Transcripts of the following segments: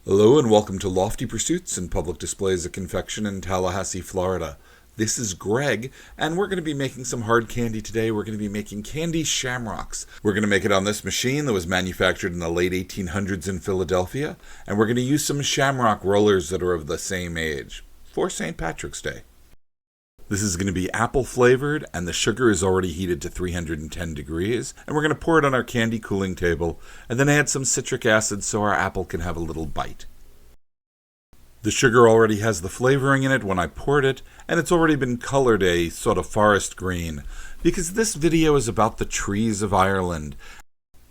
Hello and welcome to Lofty Pursuits and Public Displays of Confection in Tallahassee, Florida. This is Greg, and we're going to be making some hard candy today. We're going to be making candy shamrocks. We're going to make it on this machine that was manufactured in the late 1800s in Philadelphia, and we're going to use some shamrock rollers that are of the same age for St. Patrick's Day. This is going to be apple flavored, and the sugar is already heated to 310 degrees, and we're going to pour it on our candy cooling table, and then add some citric acid so our apple can have a little bite. The sugar already has the flavoring in it when I poured it, and it's already been colored a sort of forest green, because this video is about the trees of Ireland.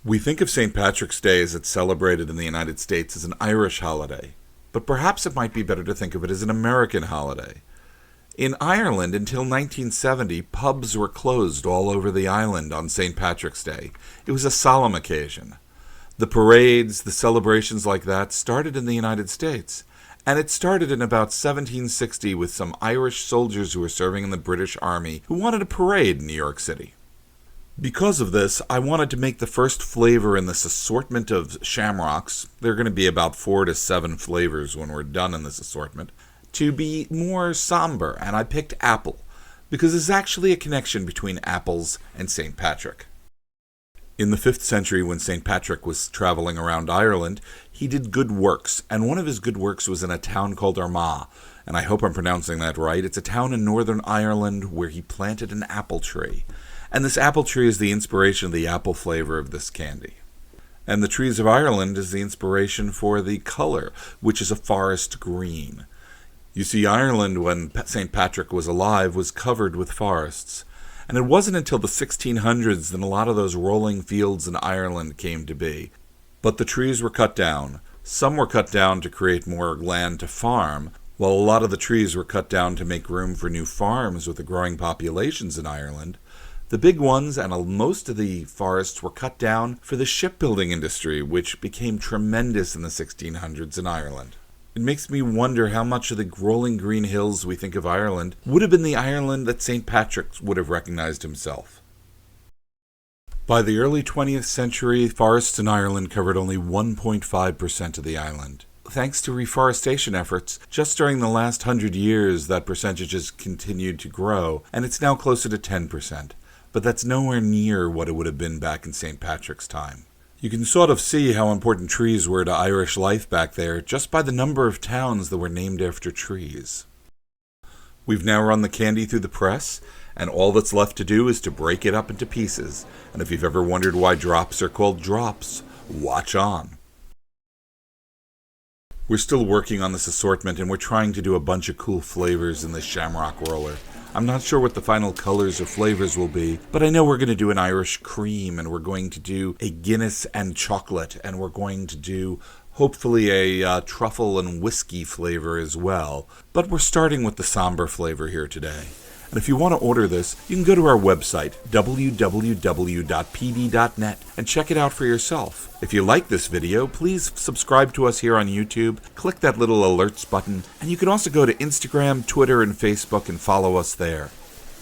We think of St. Patrick's Day as it's celebrated in the United States as an Irish holiday, but perhaps it might be better to think of it as an American holiday. In Ireland, until 1970, pubs were closed all over the island on St. Patrick's Day. It was a solemn occasion. The parades, the celebrations like that started in the United States, and it started in about 1760 with some Irish soldiers who were serving in the British Army who wanted a parade in New York City. Because of this, I wanted to make the first flavor in this assortment of shamrocks. There are going to be about 4 to 7 flavors when we're done in this assortment, to be more somber, and I picked apple, because there's actually a connection between apples and St. Patrick. In the 5th century, when St. Patrick was traveling around Ireland, he did good works, and one of his good works was in a town called Armagh, and I hope I'm pronouncing that right. It's a town in Northern Ireland where he planted an apple tree, and this apple tree is the inspiration of the apple flavor of this candy. And the trees of Ireland is the inspiration for the color, which is a forest green. You see, Ireland, when St. Patrick was alive, was covered with forests. And it wasn't until the 1600s that a lot of those rolling fields in Ireland came to be. But the trees were cut down. Some were cut down to create more land to farm, while a lot of the trees were cut down to make room for new farms with the growing populations in Ireland. The big ones and most of the forests were cut down for the shipbuilding industry, which became tremendous in the 1600s in Ireland. It makes me wonder how much of the rolling green hills we think of Ireland would have been the Ireland that St. Patrick would have recognized himself. By the early 20th century, forests in Ireland covered only 1.5% of the island. Thanks to reforestation efforts, just during the last 100 years that percentage has continued to grow, and it's now closer to 10%. But that's nowhere near what it would have been back in St. Patrick's time. You can sort of see how important trees were to Irish life back there just by the number of towns that were named after trees. We've now run the candy through the press, and all that's left to do is to break it up into pieces. And if you've ever wondered why drops are called drops, watch on. We're still working on this assortment, and we're trying to do a bunch of cool flavors in this shamrock roller. I'm not sure what the final colors or flavors will be, but I know we're going to do an Irish cream, and we're going to do a Guinness and chocolate, and we're going to do hopefully a truffle and whiskey flavor as well. But we're starting with the somber flavor here today. And if you want to order this, you can go to our website, www.pd.net, and check it out for yourself. If you like this video, please subscribe to us here on YouTube, click that little alerts button, and you can also go to Instagram, Twitter, and Facebook and follow us there.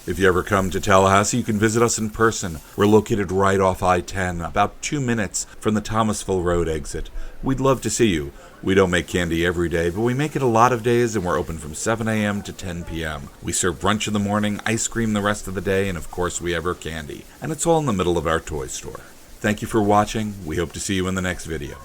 If you ever come to Tallahassee, you can visit us in person. We're located right off I-10, about 2 minutes from the Thomasville Road exit. We'd love to see you. We don't make candy every day, but we make it a lot of days, and we're open from 7 a.m. to 10 p.m. We serve brunch in the morning, ice cream the rest of the day, and of course we have our candy. And it's all in the middle of our toy store. Thank you for watching. We hope to see you in the next video.